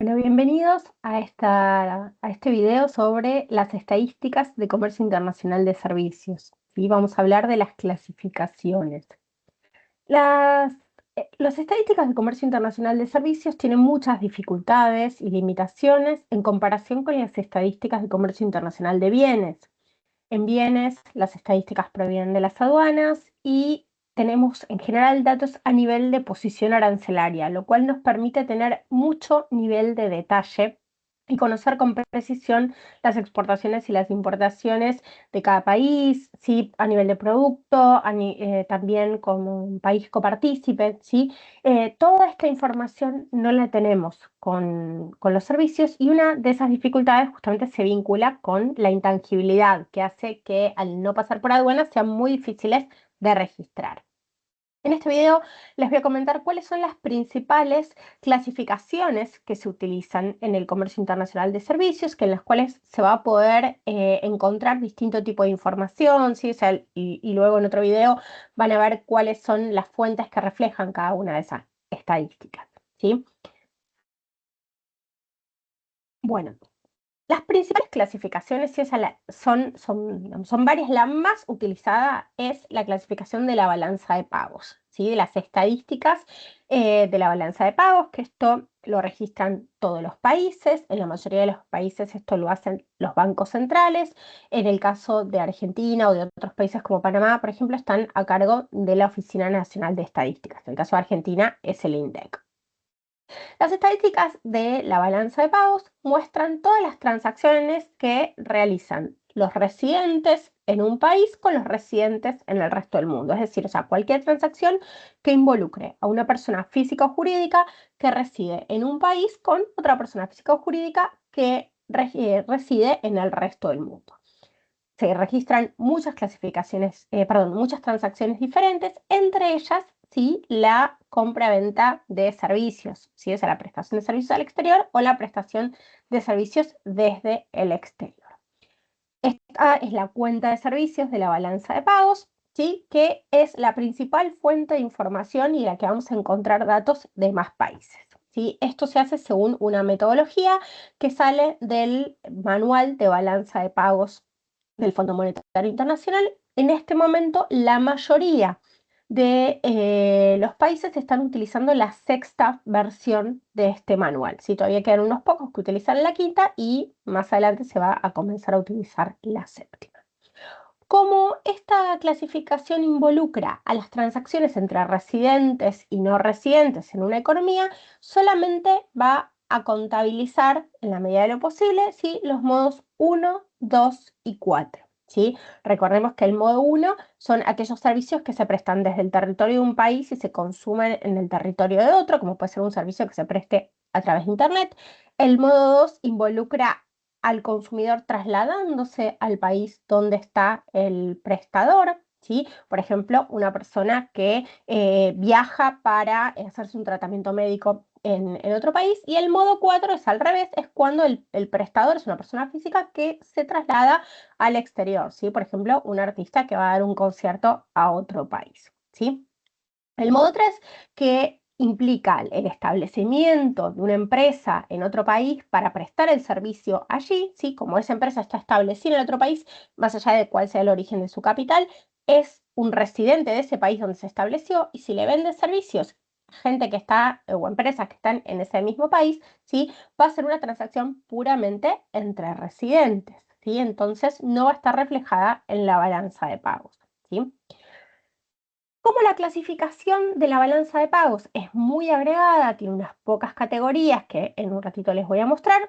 Bueno, bienvenidos a este video sobre las estadísticas de comercio internacional de servicios. ¿Sí? Vamos a hablar de las clasificaciones. Las estadísticas de comercio internacional de servicios tienen muchas dificultades y limitaciones en comparación con las estadísticas de comercio internacional de bienes. En bienes, las estadísticas provienen de las aduanas y tenemos en general datos a nivel de posición arancelaria, lo cual nos permite tener mucho nivel de detalle y conocer con precisión las exportaciones y las importaciones de cada país, ¿sí? A nivel de producto, también como un país copartícipe, ¿sí? Toda esta información no la tenemos con los servicios y una de esas dificultades justamente se vincula con la intangibilidad, que hace que al no pasar por aduanas sean muy difíciles de registrar. En este video les voy a comentar cuáles son las principales clasificaciones que se utilizan en el comercio internacional de servicios, en las cuales se va a poder encontrar distinto tipo de información, ¿sí? O sea, y luego en otro video van a ver cuáles son las fuentes que reflejan cada una de esas estadísticas, ¿sí? Bueno, las principales clasificaciones sí, son varias. La más utilizada es la clasificación de la balanza de pagos, ¿sí? De las estadísticas de la balanza de pagos, que esto lo registran todos los países. En la mayoría de los países esto lo hacen los bancos centrales. En el caso de Argentina o de otros países como Panamá, por ejemplo, están a cargo de la Oficina Nacional de Estadísticas. En el caso de Argentina es el INDEC. Las estadísticas de la balanza de pagos muestran todas las transacciones que realizan los residentes en un país con los residentes en el resto del mundo. Es decir, o sea, cualquier transacción que involucre a una persona física o jurídica que reside en un país con otra persona física o jurídica que reside en el resto del mundo. Se registran muchas muchas transacciones diferentes, entre ellas, sí, la compra-venta de servicios, ¿sí? O sea, la prestación de servicios al exterior o la prestación de servicios desde el exterior. Esta es la cuenta de servicios de la balanza de pagos, ¿sí? Que es la principal fuente de información y la que vamos a encontrar datos de más países, ¿sí? Esto se hace según una metodología que sale del manual de balanza de pagos del Fondo Monetario Internacional. En este momento, la mayoría de los países están utilizando la sexta versión de este manual. ¿Sí? Todavía quedan unos pocos que utilizan la quinta y más adelante se va a comenzar a utilizar la séptima. Como esta clasificación involucra a las transacciones entre residentes y no residentes en una economía, solamente va a contabilizar, en la medida de lo posible, ¿sí? Los modos 1, 2 y 4. ¿Sí? Recordemos que el modo 1 son aquellos servicios que se prestan desde el territorio de un país y se consumen en el territorio de otro, como puede ser un servicio que se preste a través de Internet. El modo 2 involucra al consumidor trasladándose al país donde está el prestador, ¿sí? Por ejemplo, una persona que viaja para hacerse un tratamiento médico en otro país. Y el modo 4 es al revés, es cuando el prestador es una persona física que se traslada al exterior, ¿sí? Por ejemplo, un artista que va a dar un concierto a otro país, ¿sí? El modo 3, que implica el establecimiento de una empresa en otro país para prestar el servicio allí, ¿sí? Como esa empresa está establecida en otro país, más allá de cuál sea el origen de su capital, es un residente de ese país donde se estableció y si le vende servicios a gente que está o empresas que están en ese mismo país, ¿sí? Va a ser una transacción puramente entre residentes, ¿sí? Entonces no va a estar reflejada en la balanza de pagos, ¿sí? Como la clasificación de la balanza de pagos es muy agregada, tiene unas pocas categorías que en un ratito les voy a mostrar,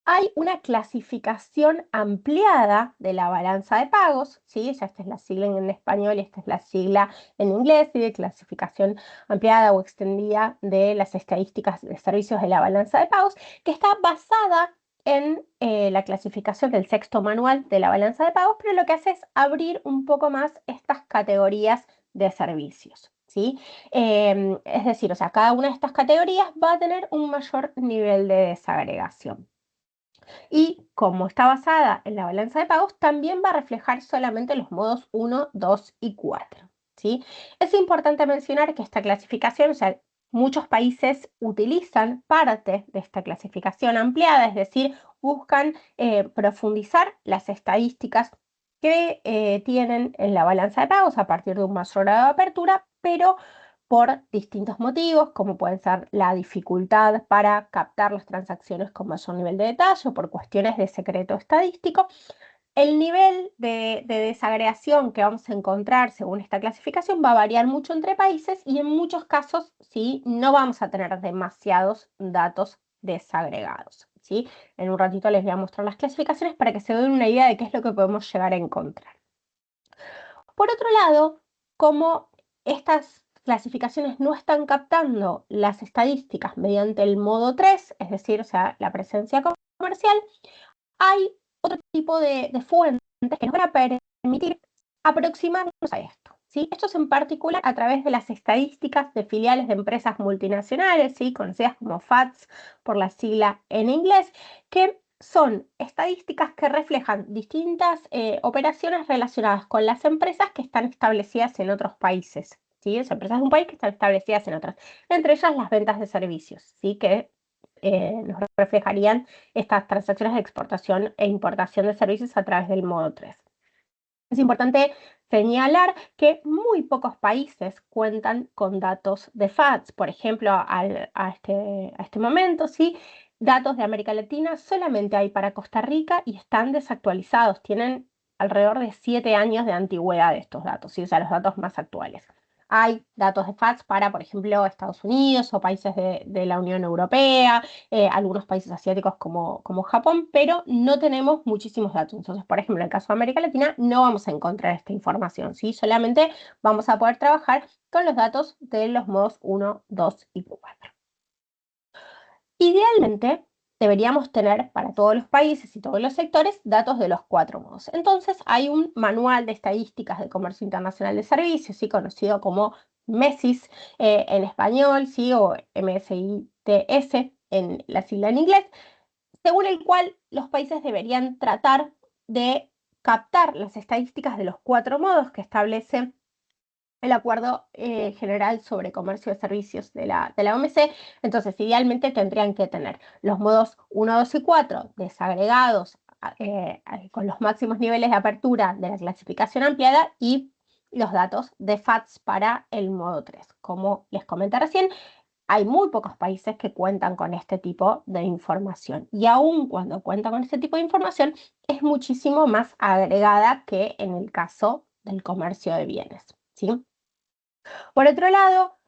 hay una clasificación ampliada de la balanza de pagos, ¿sí? Ya esta es la sigla en español y esta es la sigla en inglés, y de clasificación ampliada o extendida de las estadísticas de servicios de la balanza de pagos, que está basada en la clasificación del sexto manual de la balanza de pagos, pero lo que hace es abrir un poco más estas categorías de servicios, ¿sí? Es decir, o sea, cada una de estas categorías va a tener un mayor nivel de desagregación. Y como está basada en la balanza de pagos, también va a reflejar solamente los modos 1, 2 y 4, ¿sí? Es importante mencionar que esta clasificación, o sea, muchos países utilizan parte de esta clasificación ampliada, es decir, buscan profundizar las estadísticas que tienen en la balanza de pagos a partir de un mayor grado de apertura, pero por distintos motivos, como pueden ser la dificultad para captar las transacciones con mayor nivel de detalle o por cuestiones de secreto estadístico. El nivel de desagregación que vamos a encontrar según esta clasificación va a variar mucho entre países y en muchos casos, ¿sí?, no vamos a tener demasiados datos desagregados, ¿sí? En un ratito les voy a mostrar las clasificaciones para que se den una idea de qué es lo que podemos llegar a encontrar. Por otro lado, como estas clasificaciones no están captando las estadísticas mediante el modo 3, es decir, o sea, la presencia comercial, hay otro tipo de fuentes que nos van a permitir aproximarnos a esto, ¿sí? Esto es en particular a través de las estadísticas de filiales de empresas multinacionales, ¿sí?, conocidas como FATS por la sigla en inglés, que son estadísticas que reflejan distintas operaciones relacionadas con las empresas que están establecidas en otros países, ¿sí? Las empresas de un país que están establecidas en otras, entre ellas las ventas de servicios, ¿sí?, que nos reflejarían estas transacciones de exportación e importación de servicios a través del modo 3. Es importante señalar que muy pocos países cuentan con datos de FATS. Por ejemplo, a este momento, ¿sí?, datos de América Latina solamente hay para Costa Rica y están desactualizados. Tienen alrededor de 7 años de antigüedad estos datos, ¿sí?, o sea, los datos más actuales. Hay datos de FATS para, por ejemplo, Estados Unidos o países de la Unión Europea, algunos países asiáticos como Japón, pero no tenemos muchísimos datos. Entonces, por ejemplo, en el caso de América Latina no vamos a encontrar esta información, ¿sí? Solamente vamos a poder trabajar con los datos de los modos 1, 2 y 4. Idealmente, deberíamos tener para todos los países y todos los sectores datos de los 4 modos. Entonces, hay un manual de estadísticas de comercio internacional de servicios, ¿sí?, conocido como MESIS en español, ¿sí?, o MSITS en la sigla en inglés, según el cual los países deberían tratar de captar las estadísticas de los 4 modos que establece el Acuerdo General sobre Comercio de Servicios de la OMC. Entonces, idealmente tendrían que tener los modos 1, 2 y 4 desagregados con los máximos niveles de apertura de la clasificación ampliada y los datos de FATS para el modo 3. Como les comenté recién, hay muy pocos países que cuentan con este tipo de información. Y aun cuando cuentan con este tipo de información, es muchísimo más agregada que en el caso del comercio de bienes, ¿sí? Por otro lado,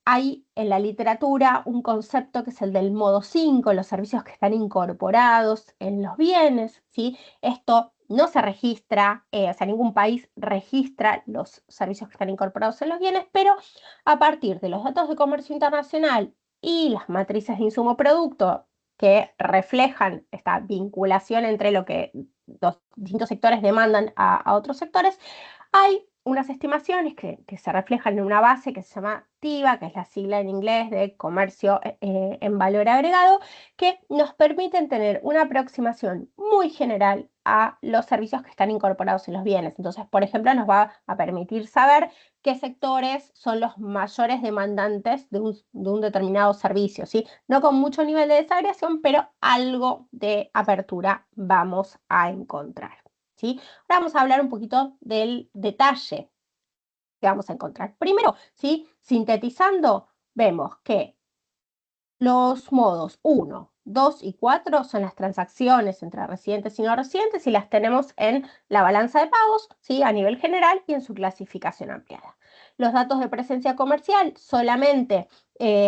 hay en la literatura un concepto que es el del modo 5, los servicios que están incorporados en los bienes, ¿sí? Esto no se registra, o sea, ningún país registra los servicios que están incorporados en los bienes, pero a partir de los datos de comercio internacional y las matrices de insumo-producto que reflejan esta vinculación entre lo que los distintos sectores demandan a otros sectores, hay unas estimaciones que se reflejan en una base que se llama TIVA, que es la sigla en inglés de Comercio en Valor Agregado, que nos permiten tener una aproximación muy general a los servicios que están incorporados en los bienes. Entonces, por ejemplo, nos va a permitir saber qué sectores son los mayores demandantes de un determinado servicio, ¿sí? No con mucho nivel de desagregación, pero algo de apertura vamos a encontrar, ¿sí? Ahora vamos a hablar un poquito del detalle que vamos a encontrar. Primero, ¿sí?, sintetizando, vemos que los modos 1, 2 y 4 son las transacciones entre residentes y no residentes y las tenemos en la balanza de pagos, ¿sí?, a nivel general y en su clasificación ampliada. Los datos de presencia comercial solamente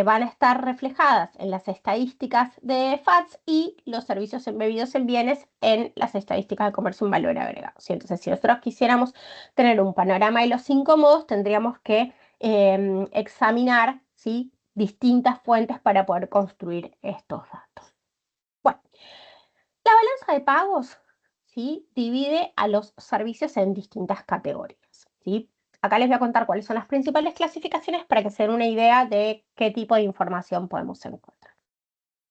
van a estar reflejadas en las estadísticas de FATS y los servicios embebidos en bienes en las estadísticas de comercio en valor agregado, ¿sí? Entonces, si nosotros quisiéramos tener un panorama de los 5 modos, tendríamos que examinar, ¿sí?, distintas fuentes para poder construir estos datos. Bueno, la balanza de pagos, ¿sí?, divide a los servicios en distintas categorías, ¿sí? Acá les voy a contar cuáles son las principales clasificaciones para que se den una idea de qué tipo de información podemos encontrar.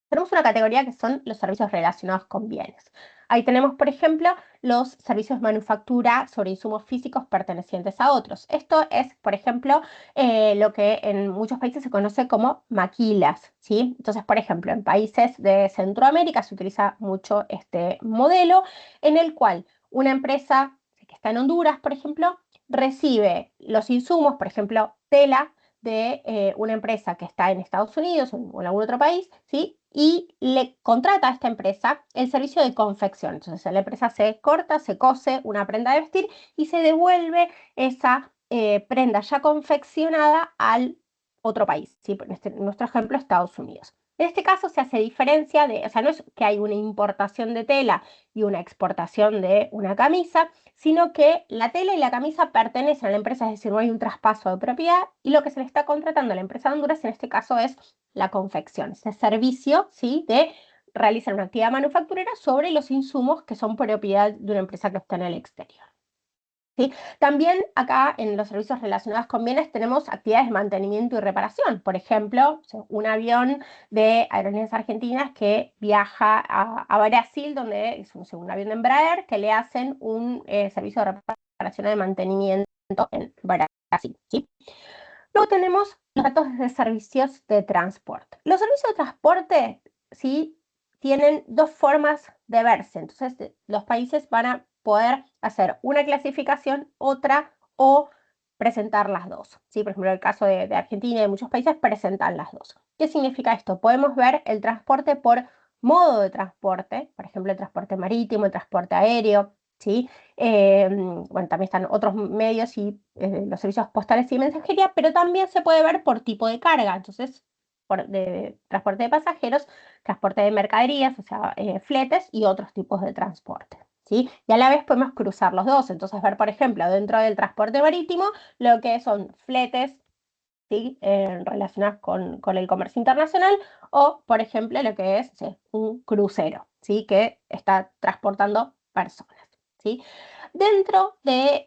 Tenemos una categoría que son los servicios relacionados con bienes. Ahí tenemos, por ejemplo, los servicios de manufactura sobre insumos físicos pertenecientes a otros. Esto es, por ejemplo, lo que en muchos países se conoce como maquilas, ¿sí? Entonces, por ejemplo, en países de Centroamérica se utiliza mucho este modelo en el cual una empresa que está en Honduras, por ejemplo, recibe los insumos, por ejemplo, tela, de una empresa que está en Estados Unidos o en algún otro país, ¿sí? Y le contrata a esta empresa el servicio de confección. Entonces, la empresa se corta, se cose una prenda de vestir y se devuelve esa prenda ya confeccionada al otro país, ¿sí? En nuestro ejemplo, Estados Unidos. En este caso se hace diferencia de, o sea, no es que hay una importación de tela y una exportación de una camisa, sino que la tela y la camisa pertenecen a la empresa, es decir, no hay un traspaso de propiedad y lo que se le está contratando a la empresa de Honduras en este caso es la confección, ese servicio, ¿sí? De realizar una actividad manufacturera sobre los insumos que son propiedad de una empresa que está en el exterior. ¿Sí? También acá en los servicios relacionados con bienes tenemos actividades de mantenimiento y reparación. Por ejemplo, un avión de Aerolíneas Argentinas que viaja a Brasil, donde es un avión de Embraer, que le hacen un servicio de reparación y de mantenimiento en Brasil. ¿Sí? Luego tenemos los datos de servicios de transporte. Los servicios de transporte, ¿sí? Tienen dos formas de verse. Entonces, los países van a poder hacer una clasificación, otra o presentar las dos. ¿Sí? Por ejemplo, en el caso de Argentina y de muchos países presentan las dos. ¿Qué significa esto? Podemos ver el transporte por modo de transporte, por ejemplo, el transporte marítimo, el transporte aéreo, ¿sí? Bueno, también están otros medios y los servicios postales y mensajería, pero también se puede ver por tipo de carga. Entonces, de transporte de pasajeros, transporte de mercaderías, o sea, fletes y otros tipos de transporte. ¿Sí? Y a la vez podemos cruzar los dos. Entonces, ver, por ejemplo, dentro del transporte marítimo, lo que son fletes, ¿sí? Relacionadas con el comercio internacional, o, por ejemplo, lo que es, ¿sí? Un crucero, ¿sí? Que está transportando personas. ¿Sí? Dentro de,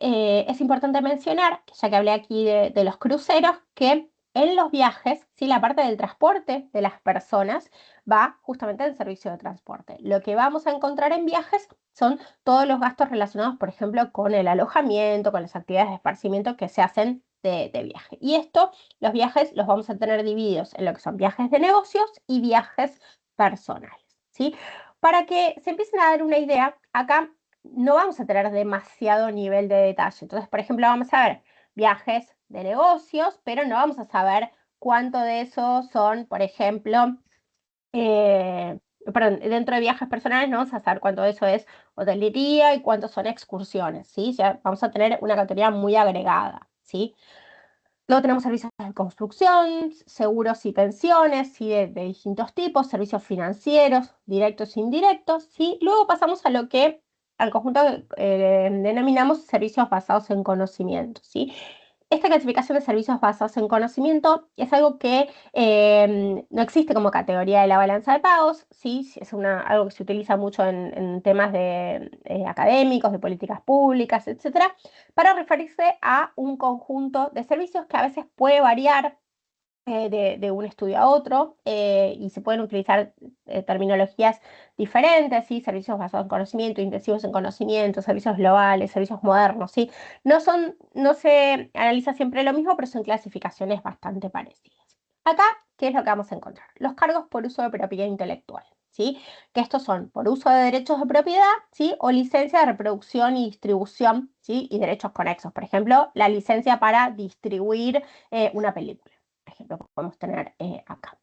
es importante mencionar, ya que hablé aquí de los cruceros, que en los viajes, ¿sí? La parte del transporte de las personas va justamente en servicio de transporte. Lo que vamos a encontrar en viajes son todos los gastos relacionados, por ejemplo, con el alojamiento, con las actividades de esparcimiento que se hacen de viaje. Y esto, los viajes los vamos a tener divididos en lo que son viajes de negocios y viajes personales, ¿sí? Para que se empiecen a dar una idea, acá no vamos a tener demasiado nivel de detalle. Entonces, por ejemplo, vamos a ver viajes de negocios, pero no vamos a saber cuánto de eso son, por ejemplo, perdón, dentro de viajes personales no vamos a saber cuánto de eso es hotelería y cuánto son excursiones, ¿sí? Ya vamos a tener una categoría muy agregada, ¿sí? Luego tenemos servicios de construcción, seguros y pensiones, ¿sí? De distintos tipos, servicios financieros, directos e indirectos, ¿sí? Luego pasamos a lo que al conjunto denominamos servicios basados en conocimiento, ¿sí? Esta clasificación de servicios basados en conocimiento es algo que no existe como categoría de la balanza de pagos, ¿sí? Es algo que se utiliza mucho en temas de, académicos, de políticas públicas, etcétera, para referirse a un conjunto de servicios que a veces puede variar de un estudio a otro y se pueden utilizar terminologías diferentes, ¿sí? Servicios basados en conocimiento, intensivos en conocimiento, servicios globales, servicios modernos, ¿sí? No se analiza siempre lo mismo, pero son clasificaciones bastante parecidas. Acá, ¿qué es lo que vamos a encontrar? Los cargos por uso de propiedad intelectual, ¿sí? Que estos son por uso de derechos de propiedad, ¿sí? O licencia de reproducción y distribución, ¿sí? Y derechos conexos. Por ejemplo, la licencia para distribuir una película. Por ejemplo, podemos tener acá.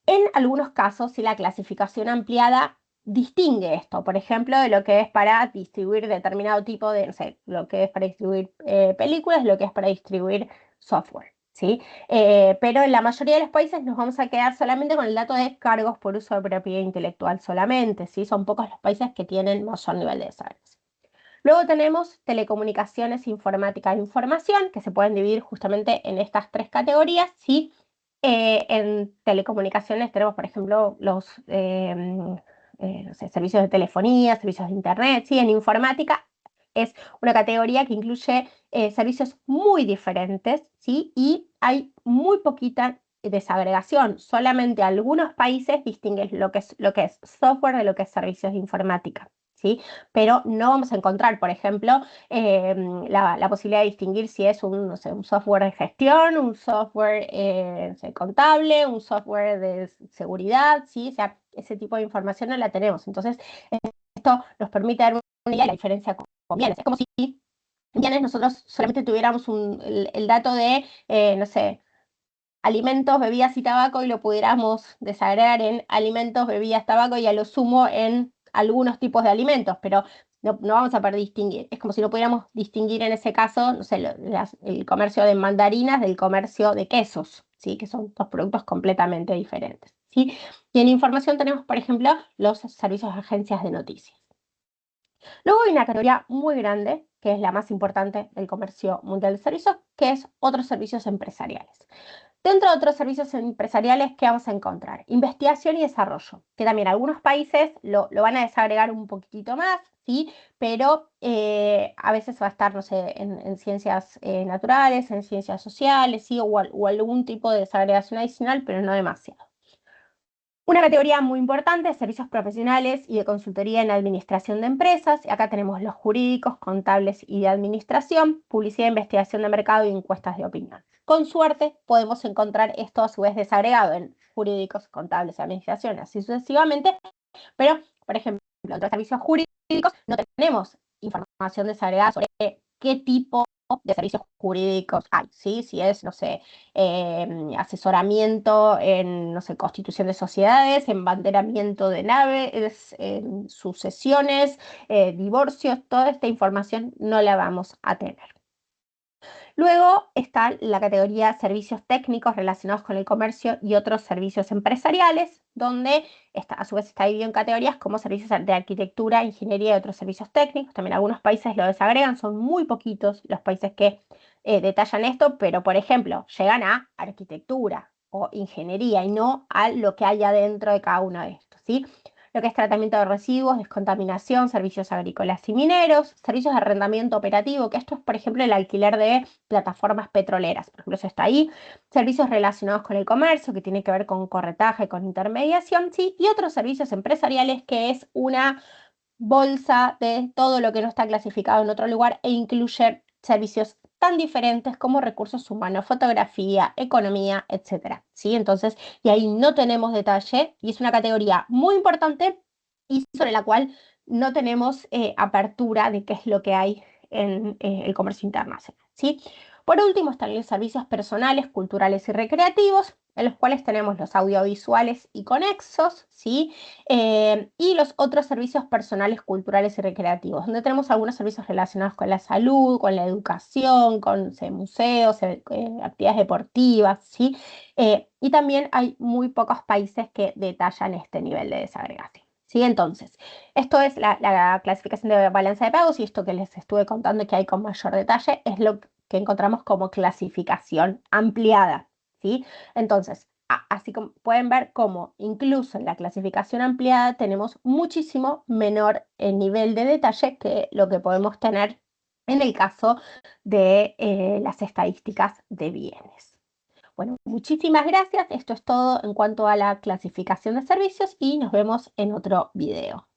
En algunos casos, si la clasificación ampliada distingue esto, por ejemplo, de lo que es para distribuir determinado tipo de, no sé, lo que es para distribuir películas, lo que es para distribuir software, ¿sí? Pero en la mayoría de los países nos vamos a quedar solamente con el dato de cargos por uso de propiedad intelectual solamente, ¿sí? Son pocos los países que tienen mayor nivel de desarrollo. Luego tenemos telecomunicaciones, informática e información, que se pueden dividir justamente en estas tres categorías, ¿sí? En telecomunicaciones tenemos, por ejemplo, los no sé, servicios de telefonía, servicios de internet, ¿sí? En informática es una categoría que incluye servicios muy diferentes, ¿sí? Y hay muy poquita desagregación solamente a algunos países, distingues lo que es software de lo que es servicios de informática, ¿sí? Pero no vamos a encontrar, por ejemplo, la posibilidad de distinguir si es un, no sé, un software de gestión, un software no sé, contable, un software de seguridad, ¿sí? O sea, ese tipo de información no la tenemos. Entonces, esto nos permite dar una idea de la diferencia con bienes. Es como si bienes nosotros solamente tuviéramos el dato de, no sé, alimentos, bebidas y tabaco y lo pudiéramos desagregar en alimentos, bebidas, tabaco y a lo sumo en algunos tipos de alimentos, pero no vamos a poder distinguir. Es como si no pudiéramos distinguir en ese caso, no sé, el comercio de mandarinas del comercio de quesos, ¿sí? Que son dos productos completamente diferentes, ¿sí? Y en información tenemos, por ejemplo, los servicios de agencias de noticias. Luego hay una categoría muy grande, que es la más importante del comercio mundial de servicios, que es otros servicios empresariales. Dentro de otros servicios empresariales, ¿qué vamos a encontrar? Investigación y desarrollo, que también algunos países lo van a desagregar un poquitito más, ¿sí? Pero a veces va a estar, no sé, en ciencias naturales, en ciencias sociales, ¿sí? O algún tipo de desagregación adicional, pero no demasiado. Una categoría muy importante es servicios profesionales y de consultoría en administración de empresas. Acá tenemos los jurídicos, contables y de administración, publicidad, investigación de mercado y encuestas de opinión. Con suerte podemos encontrar esto a su vez desagregado en jurídicos, contables y administración, así sucesivamente, pero, por ejemplo, en los servicios jurídicos no tenemos información desagregada sobre qué tipo de servicios jurídicos hay, ¿sí? Si es, no sé, asesoramiento en, no sé, constitución de sociedades, en banderamiento de naves, en sucesiones, divorcios, toda esta información no la vamos a tener. Luego está la categoría servicios técnicos relacionados con el comercio y otros servicios empresariales, donde a su vez está dividido en categorías como servicios de arquitectura, ingeniería y otros servicios técnicos. También algunos países lo desagregan, son muy poquitos los países que detallan esto, pero por ejemplo, llegan a arquitectura o ingeniería y no a lo que hay adentro de cada uno de estos, ¿sí? Lo que es tratamiento de residuos, descontaminación, servicios agrícolas y mineros, servicios de arrendamiento operativo, que esto es, por ejemplo, el alquiler de plataformas petroleras, por ejemplo, eso está ahí, servicios relacionados con el comercio, que tiene que ver con corretaje, con intermediación, ¿sí? Y otros servicios empresariales, que es una bolsa de todo lo que no está clasificado en otro lugar e incluye servicios tan diferentes como recursos humanos, fotografía, economía, etcétera, ¿sí? Entonces, y ahí no tenemos detalle y es una categoría muy importante y sobre la cual no tenemos apertura de qué es lo que hay en el comercio internacional, ¿sí? Por último están los servicios personales, culturales y recreativos, en los cuales tenemos los audiovisuales y conexos, ¿sí? Y los otros servicios personales, culturales y recreativos, donde tenemos algunos servicios relacionados con la salud, con la educación, con museos, actividades deportivas, ¿sí? Y también hay muy pocos países que detallan este nivel de desagregación. ¿Sí? Entonces, esto es la clasificación de balanza de pagos y esto que les estuve contando que hay con mayor detalle es lo que encontramos como clasificación ampliada, ¿sí? Entonces, así como pueden ver cómo incluso en la clasificación ampliada tenemos muchísimo menor nivel de detalle que lo que podemos tener en el caso de las estadísticas de bienes. Bueno, muchísimas gracias. Esto es todo en cuanto a la clasificación de servicios y nos vemos en otro video.